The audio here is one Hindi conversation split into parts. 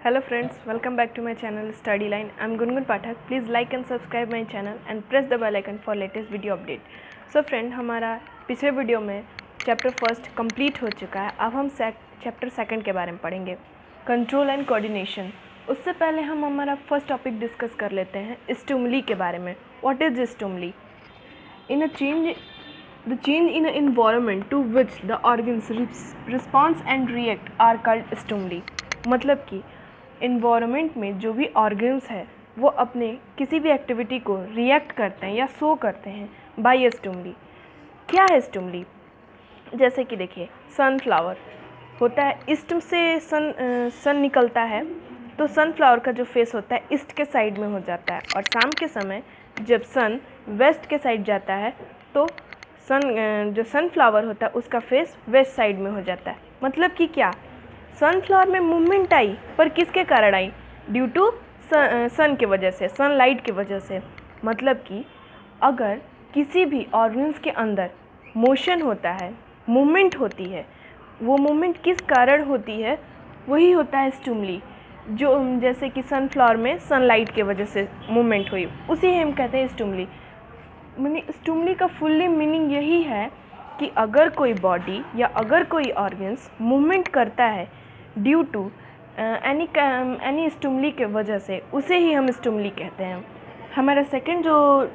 Hello friends, welcome back to my channel Study Line. I'm Gungun Pathak. Please like and subscribe my channel and press the bell icon for latest video update. So friend, हमारा पिछले वीडियो में चैप्टर फर्स्ट कंप्लीट हो चुका है. अब हम चैप्टर सेकंड के बारे में पढ़ेंगे, कंट्रोल एंड कोऑर्डिनेशन. उससे पहले हम हमारा फर्स्ट टॉपिक डिस्कस कर लेते हैं स्टिमुली के बारे में. What is stimuli? In a the change in an environment to which the organs response and react are called stimuli. मतलब कि इन्वायरमेंट में जो भी ऑर्गन्स है वो अपने किसी भी एक्टिविटी को रिएक्ट करते हैं या शो करते हैं बाय स्टिमुली. क्या है स्टिमुली? जैसे कि देखिए, सनफ्लावर होता है, ईस्ट से सन निकलता है, तो सनफ्लावर का जो फेस होता है ईस्ट के साइड में हो जाता है, और शाम के समय जब सन वेस्ट के साइड जाता है तो जो सनफ्लावर होता है उसका फेस वेस्ट साइड में हो जाता है. मतलब कि क्या, सनफ्लावर में मूवमेंट आई, पर किसके कारण आई? ड्यू टू सन के वजह से, सनलाइट की वजह से. मतलब कि अगर किसी भी ऑर्गन्स के अंदर मोशन होता है, मूवमेंट होती है, वो मूवमेंट किस कारण होती है? वही होता है स्टिमुली. जो जैसे कि सनफ्लावर में सनलाइट की वजह से मूवमेंट हुई, उसी हम कहते हैं स्टिमुली. स्टिमुली का फुल्ली मीनिंग यही है कि अगर कोई बॉडी या अगर कोई ऑर्गन्स मूवमेंट करता है ड्यू टू एनी स्टिमुली के वजह से, उसे ही हम स्टिमुली कहते हैं. हमारा सेकंड जो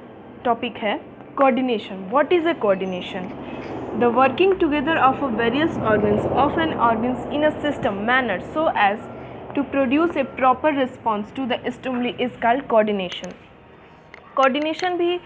टॉपिक है coordination. What is a coordination? The working together of various organs of an organs in a system manner so as to produce a proper response to the stimuli is called coordination. Coordination भी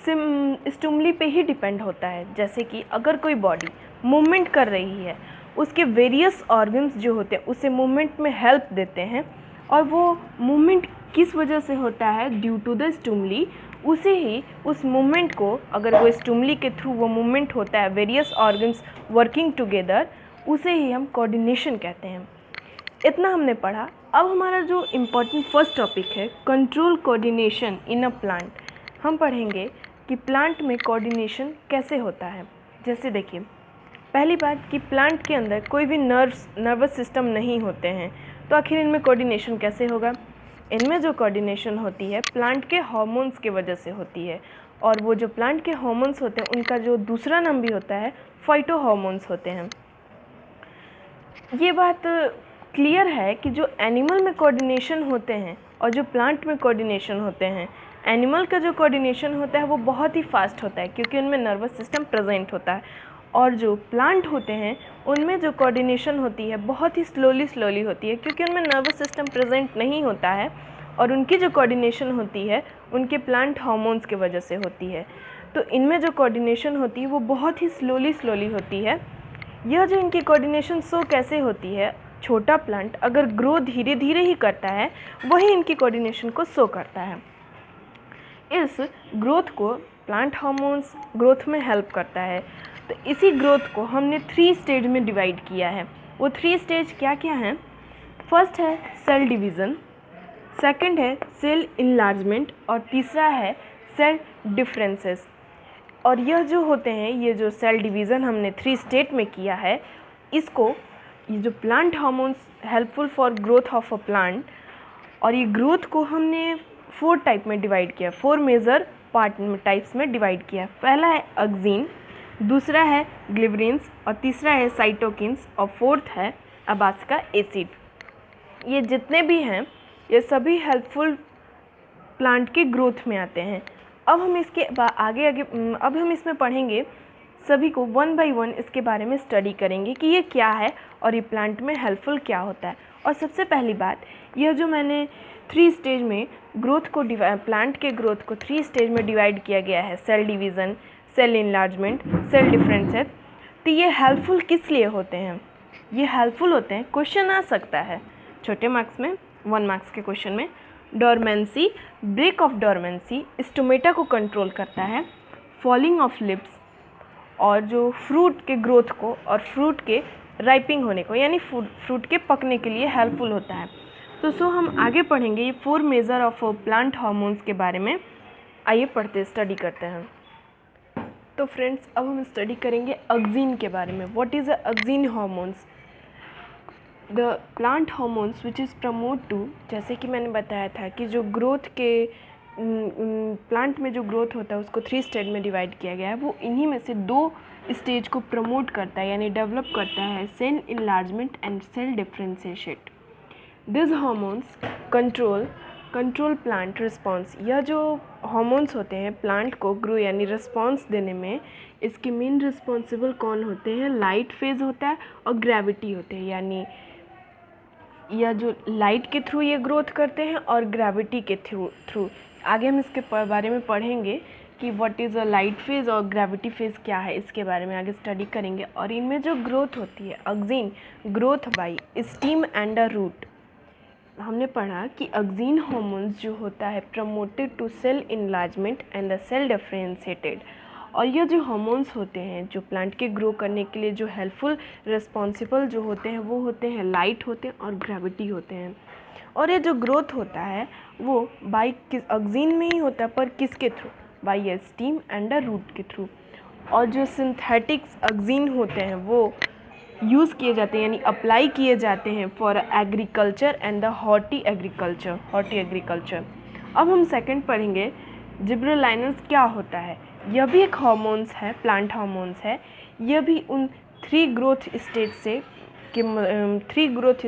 स्टिमुली पे ही डिपेंड होता है. जैसे कि अगर कोई बॉडी मूवमेंट कर रही है, उसके वेरियस ऑर्गन्स जो होते हैं उसे मूवमेंट में हेल्प देते हैं, और वो मूवमेंट किस वजह से होता है? Due to the stimuli. उसे ही उस मूवमेंट को, अगर वो स्टिमुली के थ्रू वो मूवमेंट होता है, वेरियस ऑर्गन्स वर्किंग टुगेदर, उसे ही हम कोऑर्डिनेशन कहते हैं. इतना हमने पढ़ा. अब हमारा जो इम्पोर्टेंट फर्स्ट टॉपिक है control coordination in a plant. हम पढ़ेंगे कि प्लांट में कोऑर्डिनेशन कैसे होता है. जैसे देखिए, पहली बात कि प्लांट के अंदर कोई भी नर्वस सिस्टम नहीं होते हैं, तो आखिर इनमें कोऑर्डिनेशन कैसे होगा? इनमें जो कोऑर्डिनेशन होती है प्लांट के हार्मोन्स की वजह से होती है, और वो जो प्लांट के हार्मोन्स होते हैं उनका जो दूसरा नाम भी होता है फाइटो हार्मोन्स होते हैं. ये बात क्लियर है कि जो एनिमल में कोऑर्डिनेशन होते हैं और जो प्लांट में कोऑर्डिनेशन होते हैं, एनिमल का जो कोऑर्डिनेशन होता है वो बहुत ही फास्ट होता है क्योंकि उनमें नर्वस सिस्टम प्रेजेंट होता है, और जो प्लांट होते हैं उनमें जो कोऑर्डिनेशन होती है बहुत ही स्लोली होती है क्योंकि उनमें नर्वस सिस्टम प्रेजेंट नहीं होता है, और उनकी जो कोऑर्डिनेशन होती है उनके प्लांट हार्मोन्स की वजह से होती है. तो इनमें जो कोऑर्डिनेशन होती है वो बहुत ही स्लोली होती है. यह जो इनकी कोऑर्डिनेशन शो कैसे होती है? छोटा प्लांट अगर ग्रो धीरे धीरे ही करता है, वही इनकी कोऑर्डिनेशन को शो करता है. इस ग्रोथ को प्लांट हार्मोन्स ग्रोथ में हेल्प करता है. तो इसी ग्रोथ को हमने 3 स्टेज में डिवाइड किया है. वो 3 स्टेज क्या क्या हैं? फर्स्ट है सेल डिवीज़न, सेकंड है सेल इनलार्जमेंट, और तीसरा है सेल डिफरेंसेस. और यह जो होते हैं, ये जो सेल डिवीज़न हमने 3 स्टेज में किया है, इसको, ये जो plant hormones helpful for growth of a plant, और ये ग्रोथ को हमने 4 टाइप में डिवाइड किया, 4 मेजर टाइप्स में डिवाइड किया. पहला है ऑक्सिन, दूसरा है ग्लिबरिन्स, और तीसरा है साइटोकिन्स, और फोर्थ है अबासिका एसिड. ये जितने भी हैं ये सभी हेल्पफुल प्लांट के ग्रोथ में आते हैं. अब हम इसके आगे अब हम इसमें पढ़ेंगे, सभी को 1 बाय 1 इसके बारे में स्टडी करेंगे कि ये क्या है और ये प्लांट में हेल्पफुल क्या होता है. और सबसे पहली बात, यह जो मैंने 3 स्टेज में ग्रोथ को प्लांट के ग्रोथ को 3 स्टेज में डिवाइड किया गया है, cell division, cell enlargement, cell differences. तो ये हेल्पफुल किस लिए होते हैं? ये हेल्पफुल होते हैं, क्वेश्चन आ सकता है छोटे मार्क्स में, 1 मार्क्स के क्वेश्चन में. Dormancy, break of dormancy stomata को कंट्रोल करता है. फॉलिंग ऑफ लिप्स, और जो फ्रूट के ग्रोथ को और फ्रूट के राइपिंग होने को, यानी फ्रूट के पकने के लिए हेल्पफुल होता है. तो हम आगे पढ़ेंगे ये 4 मेजर ऑफ प्लांट हार्मोन्स के बारे में. आइए पढ़ते स्टडी करते हैं. तो फ्रेंड्स, अब हम स्टडी करेंगे ऑक्सिन के बारे में. What is auxin hormones? The plant hormones which is promote to, जैसे कि मैंने बताया था कि जो ग्रोथ के प्लांट में जो ग्रोथ होता है उसको 3 स्टेज में डिवाइड किया गया है, वो इन्हीं में से 2 स्टेज को प्रमोट करता है यानी डेवलप करता है, cell enlargement and cell differentiation. This hormones control plant response. यह जो हार्मोन्स होते हैं प्लांट को ग्रो यानी रिस्पॉन्स देने में, इसके मेन रिस्पॉन्सिबल कौन होते हैं? लाइट फेज होता है और ग्रेविटी होते हैं, यानी यह जो लाइट के थ्रू ये ग्रोथ करते हैं और ग्रेविटी के थ्रू। आगे हम इसके बारे में पढ़ेंगे कि what is a light phase और ग्रेविटी फेज क्या है, इसके बारे में आगे स्टडी करेंगे। और इनमें जो ग्रोथ होती है, auxin growth by stem and a root. हमने पढ़ा कि ऑक्सीन हार्मोन्स जो होता है promoted to cell enlargement and the cell differentiated. और ये जो हार्मोन्स होते हैं जो प्लांट के ग्रो करने के लिए जो हेल्पफुल रिस्पॉन्सिबल जो होते हैं वो होते हैं लाइट होते हैं और ग्रेविटी होते हैं। और ये जो ग्रोथ होता है वो बाई ऑक्सीन में ही होता है, पर किसके through? By a stem and a root के थ्रू। और जो सिंथेटिक ऑक्सीन होते हैं वो यूज़ किए जाते हैं यानी अप्लाई किए जाते हैं for agriculture and the horti agriculture. अब हम सेकंड पढ़ेंगे जिब्रेलिनस क्या होता है। यह भी एक हार्मोन्स है, प्लांट हार्मोन्स है। यह भी उन 3 ग्रोथ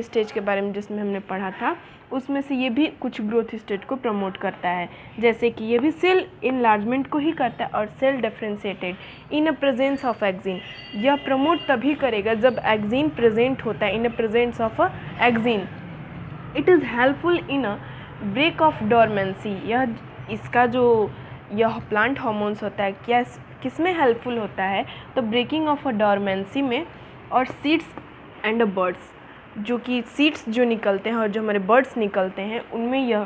स्टेज के बारे में जिसमें हमने पढ़ा था, उसमें से ये भी कुछ ग्रोथ स्टेज को प्रमोट करता है, जैसे कि ये भी सेल इनलार्जमेंट को ही करता है और cell differentiated in a presence of auxin. यह प्रमोट तभी करेगा जब एक्सिन प्रेजेंट होता है, in a presence of a auxin. It is helpful in a break of dormancy. यह प्लांट हार्मोन्स होता है क्या किस में हेल्पफुल होता है? तो ब्रेकिंग ऑफ अ डोरमेंसी में, और सीड्स एंड बर्ड्स, जो कि सीड्स जो निकलते हैं और जो हमारे बर्ड्स निकलते हैं उनमें यह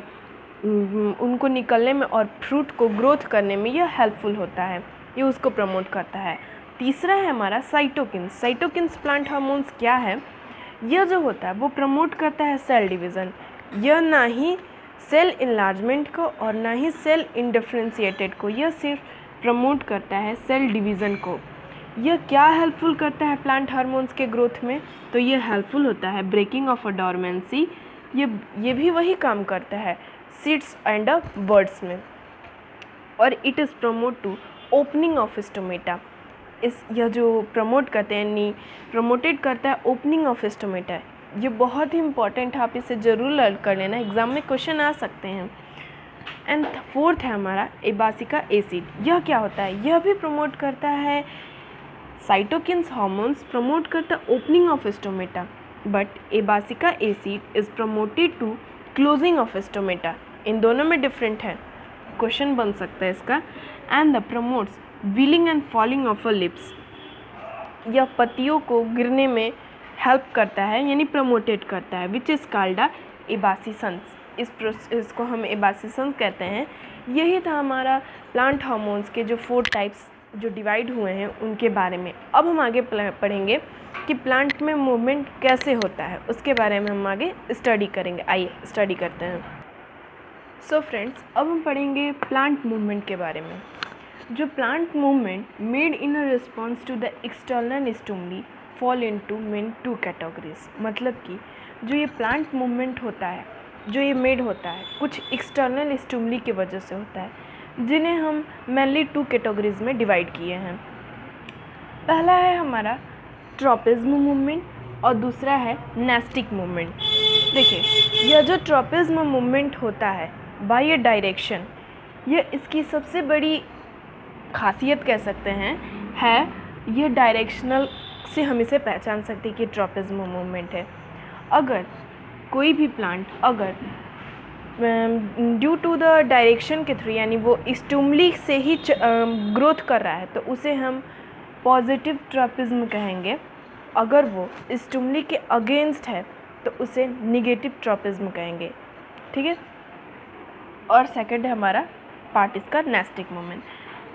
उनको निकलने में और फ्रूट को ग्रोथ करने में यह हेल्पफुल होता है, ये उसको प्रमोट करता है। तीसरा है हमारा साइटोकिन्स। साइटोकिन्स प्लांट हार्मोन्स क्या है? यह जो होता है वो प्रमोट करता है सेल डिवीज़न। यह ना ही सेल इनलार्जमेंट को और ना ही सेल इंडिफरेंशिएटेड को, यह सिर्फ प्रमोट करता है सेल डिवीज़न को। यह क्या हेल्पफुल करता है प्लांट हार्मोन्स के ग्रोथ में? तो यह हेल्पफुल होता है ब्रेकिंग ऑफ अ डोरमेंसी। ये भी वही काम करता है सीड्स एंड बर्ड्स में। और it is promote to opening of stomata. यह जो प्रमोट करते हैं यानी प्रमोटेड करता है ओपनिंग ऑफ स्टोमेटा। ये बहुत ही इंपॉर्टेंट है, आप इसे ज़रूर लर्न कर लेना, एग्जाम में क्वेश्चन आ सकते हैं। एंड फोर्थ है हमारा एबासिका एसिड। यह क्या होता है? यह भी प्रमोट करता है, साइटोकिन्स हार्मोन्स प्रमोट करता है opening of stomata, but abscisic acid is promoted to closing of stomata. इन दोनों में डिफरेंट है, क्वेश्चन बन सकता है इसका। And the promotes wheeling and falling of a lips. यह पत्तियों को गिरने में हेल्प करता है यानी प्रमोटेड करता है, विच इज़ कॉल्ड अ एबासिसंस। इसको हम एबासिसंस कहते हैं। यही था हमारा प्लांट हार्मोन्स के जो 4 टाइप्स जो डिवाइड हुए हैं उनके बारे में। अब हम आगे पढ़ेंगे कि प्लांट में मूवमेंट कैसे होता है, उसके बारे में हम आगे स्टडी करेंगे। आइए स्टडी करते हैं। सो फ्रेंड्स, अब हम पढ़ेंगे प्लांट मूवमेंट के बारे में। जो plant movement made in a response to the external stimuli fall into main 2 categories. मतलब कि जो ये प्लांट मूवमेंट होता है, जो ये मेड होता है कुछ एक्सटर्नल स्टिमुली की वजह से होता है, जिन्हें हम मेनली 2 कैटेगरीज में डिवाइड किए हैं। पहला है हमारा ट्रॉपिज्म मूवमेंट और दूसरा है नेस्टिक मूवमेंट। देखिए, यह जो ट्रॉपिज्म मूवमेंट होता है बाय ए डायरेक्शन, यह इसकी सबसे बड़ी खासियत कह सकते हैं है ये डायरेक्शनल से हम इसे पहचान सकते हैं कि ट्रॉपिज्म मूवमेंट है। अगर कोई भी प्लांट अगर ड्यू टू द डायरेक्शन के थ्रू यानी वो स्टिमुली से ही ग्रोथ कर रहा है तो उसे हम पॉजिटिव ट्रॉपिज्म कहेंगे। अगर वो स्टिमुली के अगेंस्ट है तो उसे निगेटिव ट्रॉपिज्म कहेंगे। ठीक है। और सेकंड है हमारा पार्ट इसका नेस्टिक मूवमेंट।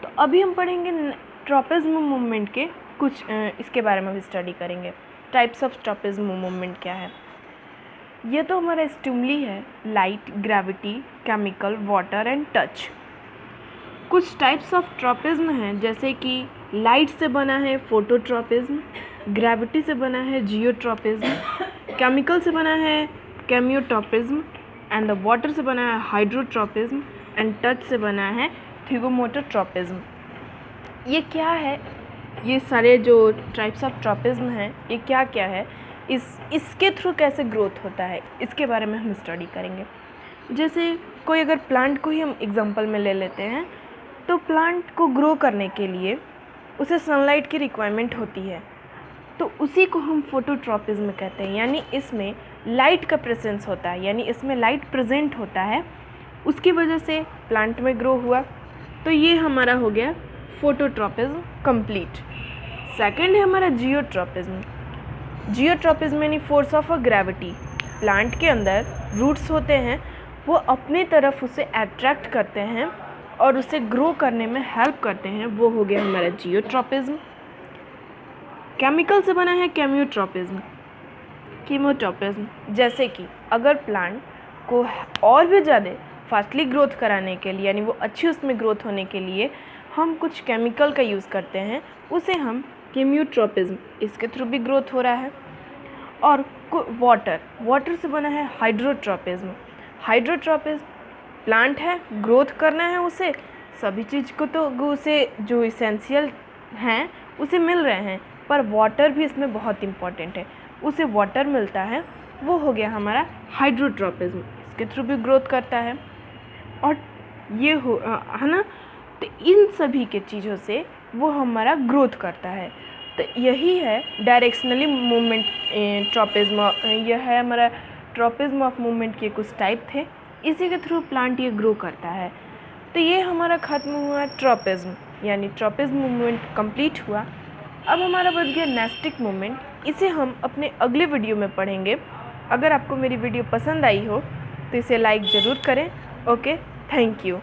तो अभी हम पढ़ेंगे ट्रॉपिज्म मूवमेंट के कुछ इसके बारे में भी स्टडी करेंगे। टाइप्स ऑफ ट्रॉपिज्म मूवमेंट क्या है? ये तो हमारा स्टिमुली है, light, gravity, chemical, water and touch. कुछ टाइप्स ऑफ ट्रॉपिज्म हैं जैसे कि लाइट से बना है फोटोट्रॉपिज्म, ग्रेविटी से बना है जियोट्रॉपिज्म, केमिकल से बना है केमियोट्रॉपिज्म, एंड द वाटर से बना है हाइड्रोट्रॉपिज्म, एंड टच से बना है थिगोमोटोट्रॉपिज्म। ये क्या है, ये सारे जो टाइप्स ऑफ ट्रॉपिज्म हैं ये क्या क्या है, इसके थ्रू कैसे ग्रोथ होता है, इसके बारे में हम स्टडी करेंगे। जैसे कोई अगर प्लांट को ही हम एग्जांपल में ले लेते हैं, तो प्लांट को ग्रो करने के लिए उसे सनलाइट की रिक्वायरमेंट होती है, तो उसी को हम फोटोट्रॉपिज्म कहते हैं। यानी इसमें लाइट का प्रेजेंस होता है, यानी इसमें लाइट प्रेजेंट होता है, उसकी वजह से प्लांट में ग्रो हुआ। तो ये हमारा हो गया फोटोट्रॉपिज्म कंप्लीट। सेकंड है हमारा जियोट्रॉपिज्म। जियोट्रॉपिज्म यानी force of a gravity. Plant के अंदर रूट्स होते हैं, वो अपनी तरफ उसे अट्रैक्ट करते हैं और उसे ग्रो करने में हेल्प करते हैं, वो हो गया हमारा जियोट्रॉपिज्म। केमिकल से बना है केमियोट्रॉपिज्म, कीमोट्रॉपिज्म। जैसे कि अगर प्लांट को और भी ज़्यादा फास्टली ग्रोथ कराने के लिए, यानी वो अच्छी उसमें ग्रोथ होने के लिए हम कुछ केमिकल का यूज़ करते हैं, उसे हम कीमियोट्रॉपिज्म, इसके थ्रू भी ग्रोथ हो रहा है। और वाटर से बना है हाइड्रोट्रॉपिज्म। हाइड्रोट्रॉपिज्म प्लांट है, ग्रोथ करना है उसे, सभी चीज़ को तो उसे जो इसेंशियल हैं उसे मिल रहे हैं, पर वाटर भी इसमें बहुत इम्पॉर्टेंट है, उसे वाटर मिलता है, वो हो गया हमारा हाइड्रोट्रॉपिज्म, इसके थ्रू भी ग्रोथ करता है। और ये है ना, तो इन सभी के चीज़ों से वो हमारा ग्रोथ करता है। तो यही है डायरेक्शनली मूवमेंट ट्रॉपिज्म, यह है हमारा ट्रॉपिज्म ऑफ मूवमेंट के कुछ टाइप थे, इसी के थ्रू प्लांट ये ग्रो करता है। तो ये हमारा ख़त्म हुआ ट्रॉपिज्म, यानी ट्रॉपिज्म मूवमेंट कंप्लीट हुआ। अब हमारा बच गया नेस्टिक मूवमेंट, इसे हम अपने अगले वीडियो में पढ़ेंगे। अगर आपको मेरी वीडियो पसंद आई हो तो इसे लाइक ज़रूर करें। Okay, thank you.